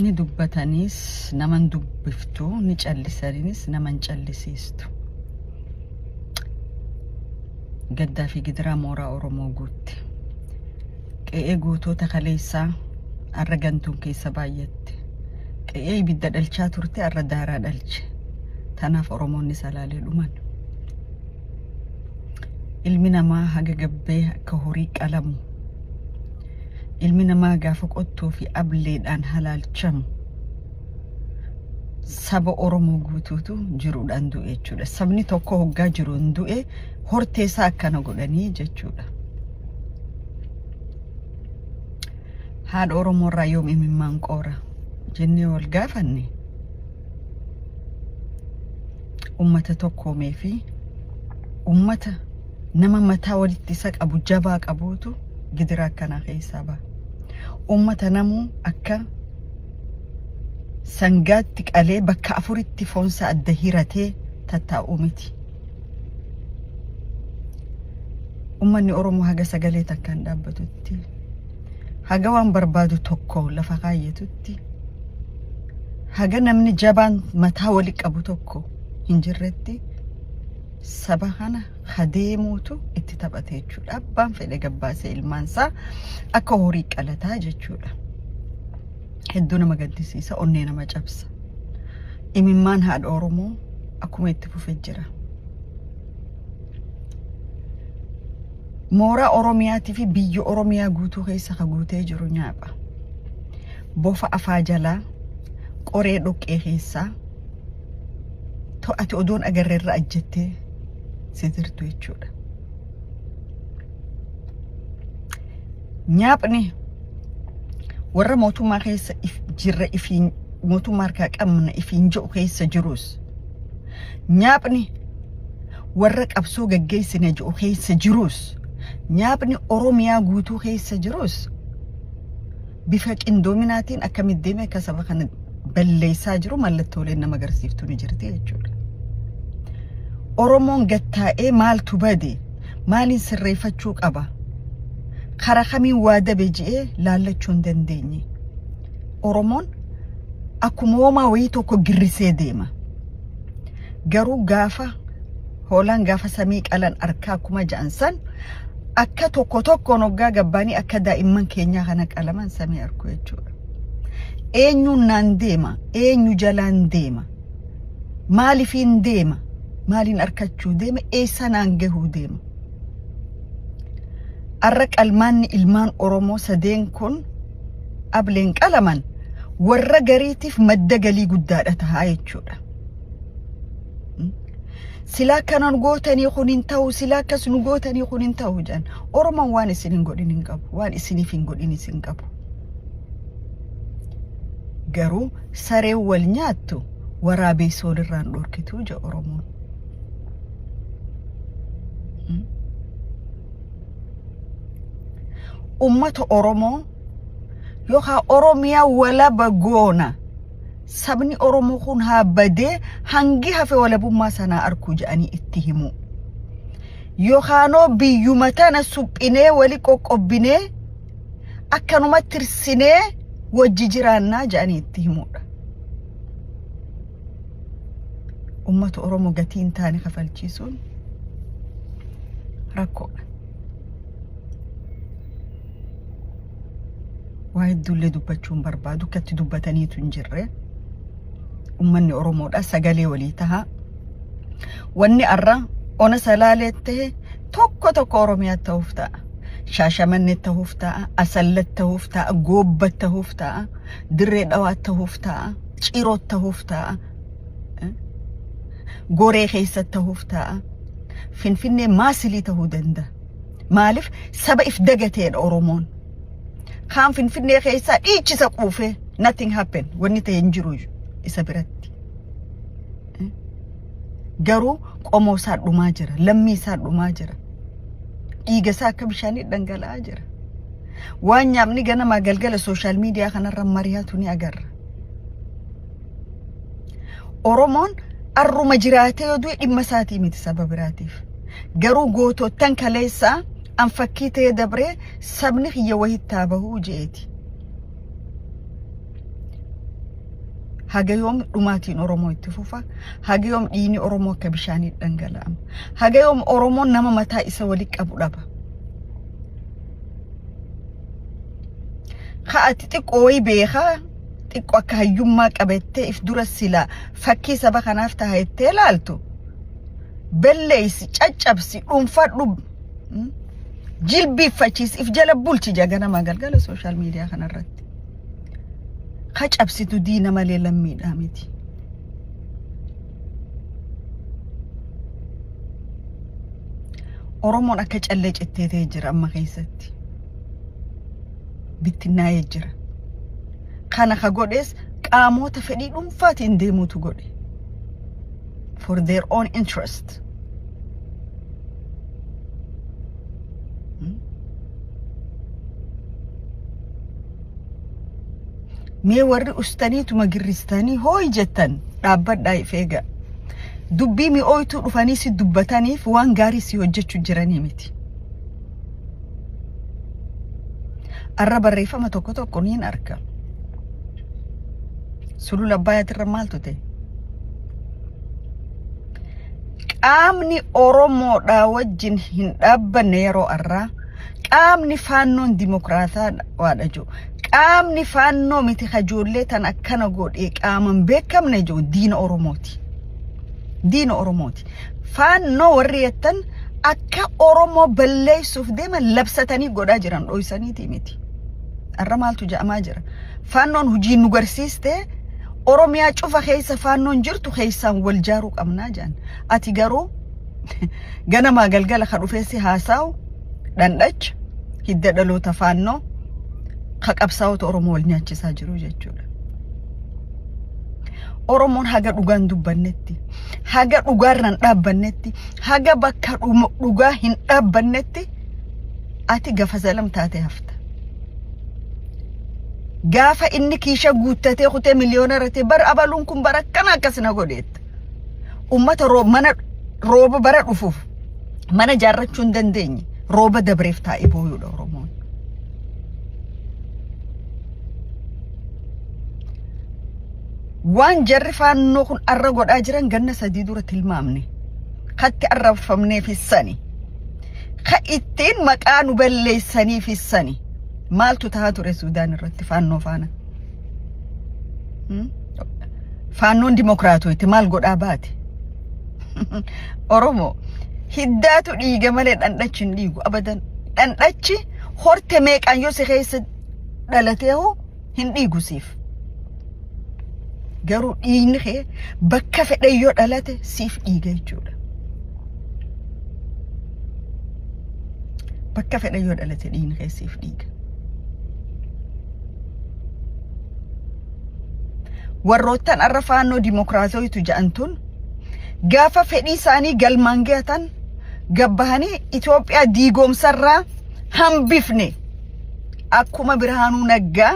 ni dubbatanis naman dubbiftu ni callisaninis naman callisiistu gaddaa fi gidiraa mooraa Oromoo guutti qe'ee guutoota kaleessaa arragantuun keessa baay'atte qe'ee ibidda dhalchaa turte arra daaraa dhalche tanaaf Oromoonni salaalee dhuman ilmi namaa haga gabbee akka horii qalamu ilmi namaa gaafa qottuu fi ableedhaan halaalchamu saba Oromoo guutuutu jiruudhaan du'e jechuudha. Sabni tokko hoggaa jiruun du'e horteessaa akkana godhanii jechuudha. Haadha Oromoo irraa yoom imimmaan qoora jennee wal gaafanne ummata tokkoomee fi ummata nama mataa walitti isa qabu jabaa qabuutu gidira akkana keessaa ba'a. Ummata namuu akka sangaatti qalee bakka afuritti foonsa adda hiratee tattaa'u miti. Ummanni Oromoo haga sagalee takkaan dhaabbatutti haga waan barbaadu tokko lafa kaayyatutti haga namni jabaan mataa wali qabu tokko hin jirretti saba kana hadeemuutu itti taphate jechuudha. Abbaan fedhe gabbaasee ilmaansaa akka horii qalataa jechuudha. Hedduu nama gaddisiisa, onnee nama cabsa. Imimmaan haadha Oromoo akkuma itti fufee jira. Mooraa Oromiyaatii fi biyya Oromiyaa guutuu keessa ka guutee jiru nyaapha. Bofa afaa jalaa qoree dhoqqee keessaa to'ate odoon agarreerra ajjettee sidirtu jechuudha. Nyaapni warra mootummaa keessa jirra ifiin mootummaa harkaa qabna ifiin jiru keessa jirus nyaapni warra qabsoo gaggeessine jiru keessa jirus nyaapni Oromiyaa guutuu keessa jirus bifa qindoominaatiin akkamitti deemee akka saba kana balleessaa jiru mallattooleen nama agarsiiftu ni jirti jechuudha. Oromoon gattaa'ee maaltu bade maaliin sirreeffachuu qaba kara kamiin waa dabe ji'ee laallachuu hin dandeenye. Oromoon akkuma uumaa wayii tokko girrisee deema. Garuu gaafa hoolaan gaafa samii qalan arkaa akkuma ja'an san akka tokko tokkoon hoggaa gabbaanii akka daa'imman keenyaa kana qalaman samii arku jechuudha. Eenyuun naan deema eenyu jalaan deema maalifiin deema maaliin arkachuu deema eessa naan gahuu deema. Arra qalmaanni ilmaan Oromoo sadeen kun ableen qalaman warra gariitiif madda galii guddaadha tahaa jechuudha. Silaa kanan gootanii kun hin ta'u silaa akkas nu gootanii kun hin ta'u jedhan Oromoon waan isin hin godhin hin qabu waan isiniif hin godhin isin qabu. Garuu sareen wal nyaattu waraabessa walirraan dhorkitu jedha Oromoon. Ummata Oromoo yookaan Oromiyaa walaba goona sabni Oromoo kun haa badee hangi hafe walabummaa sanaa arkuu jedhanii itti himu. Yookaanoo biyyuma tana suphinee wali qoqqobbinee akkanuma tirsinee wajji jiraannaa jedhanii itti himudha. Ummata Oromoo gatiin taane kafalchiisuun rakkoodha. Waa hedduullee dubbachuun barbaadu katti dubbataniitu hin jirre. Ummanni Oromoodha sagalee walii tahaa. Wanni arra ona salaalee ta'e tokko tokko Oromiyaa ta'uuf ta'a. Shaashamannee ta'uuf ta'a, Asallat ta'uuf ta'a, Goobbat ta'uuf ta'a, Dirree Dhawaa ta'uuf ta'a, Ciroo ta'uuf ta'a, Goree keessa ta'uuf ta'a, Finfinnee maasilii ta'uu danda'a. Maaliif saba if dagateedha Oromoon. Kaan Finfinnee keessa dhiichisa quufee nothing happen wanni ta'e hin jiru isa biratti. Garuu qomoo isaa dhumaa jira, lammii isaa dhumaa jira. Dhiiga isaa akka bishaanii dhangala'aa jira. Waan nyaamni ganama galgala social media kanarra mari'atu ni agarra. Oromoon arruma jiraatee yoo du'e dhimma isaatii miti saba biraatiif. Garuu gootottan kaleessaa an fakkii ta'ee dabree sabni xiyya wahii taabahuu jeeti. hagayom dhumatiin oromoo itti fufa hagayom dhiini oromoo akka bishaanii dhangala'ama hagayom oromoo nama mataa isa wali qabu dhaba khaati xiqqooyi beeka xiqqoo akka hayyummaa qabattee if dura sila fakkii saba kanaaf taa'ettee laaltu belleeysi caccabsi dhuunfadhu jilbiiffachiis if jala bulchi jagana magalgala social media kanarratti kacabsitu diina malee lammiidhaa miti oromoon akka callee citteetee jira amma keessatti bittinnaa'ee jira kana ka godhes qaamota fedhii dhuunfaatiin deemuutu godhe for their own interest mee warri ustaniituma girristanii hooy jettan dhaabbadhaa ifeega dubbii mi'ooytuu dhufanii si dubbataniif waan gaarii si hojjechuu jiranii miti arra barreeffama tokko niin arga sulula abbaayatirra maaltu ta'e qaamni oromoodhaa wajjin hin dhaabbanne yeroo arraa qaamni faannoon dimokraataa waadha jiru qaamni faannoo miti hajoollee tan akkana godhee qaaman beekamne jiru diina oromooti faannoo warri yettan akka oromoo balleessuuf deeman labsatanii godhaa jiran dhoysaniiti miti arra maaltu ja'amaa jira faannoon hujii nu garsiiste oromiyaa cufa keessa faannoon jirtu keessaan wal jaaruu qabnaa jaan ati garuu ganamaa galgala ka dhufeessi haasaa'u dhandhacha hidda dhaloota faannoo ka qabsaa'ota oromoo wal nyaachisaa jiru jechuudha oromoon haga dhugaan dubbannetti haga dhugaarran dhaabbannetti haga bakka dhugaa hin dhaabbannetti ati gafa zalam taate hafta gaafa inni kiisha guuttatee kutee miliyoona irratti bar abaluun kun bara akkana akkasina godheetta ummata mana rooba bara dhufuuf mana jaarrachuu hin dandeenye rooba dabreef taa'ee booyuudha oromoon waan jarri faannoo kun arra godhaa jiran ganna sadii dura tilmaamne katti arrafamneef hissani ka ittiin maqaa nu balleessaniif hissani maaltu tahaa ture Suudaan irratti faannoo faana faannoon dimokraatoyti maal godhaa baate oromoo hiddaatu dhiiga malee dhandhachi hin dhiigu abadan dhandhachi horte meeqaan yoo si keessa dhalateehu hin dhiigu siif garuu dhiigni kee bakka fedhe yoo dhalate siif dhiiga jechuudha bakka fedhe yoo dhalate dhiigni kee siif dhiiga warroottan arra faannoo dimokraatoytu ja'antun gaafa fedhii isaanii galmaan gahatan gabbahanii Itoophiyaa diigoomsarraa hambifne akkuma Birhaanuu Naggaa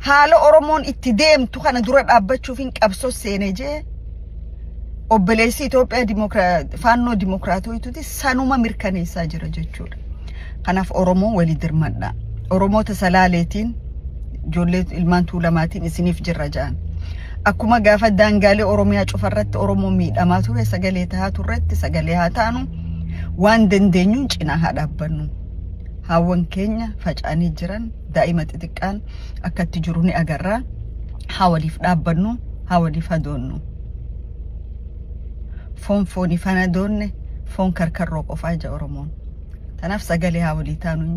haala oromoon itti deemtu kana dura dhaabbachuuf hin qabsoo seenee jee obboleessi Itoophiyaa faannoo dimokraatoytuuti sanuma mirkaneessaa jira jechuudha kanaaf oromoon walii dirmadha oromoota salaaleetiin ijoollee ilmaan tuulamaatiin isiniif jirra jaan akkuma gaafa daangaalee oromiyaa cufarratti oromoo miidhamaa ture sagalee tahaa turretti sagalee haa taanu waan dandeenyuun cinaa haa dhaabbannu haawwan keenya faca'anii jiran daa'ima xixiqqaan akkatti jiru ni agarra haa waliif dhaabbannu haa waliif hadoonnu foon ifana doonne foon karkarroo qofaa ija oromoon tanaaf sagalee haa walii taanu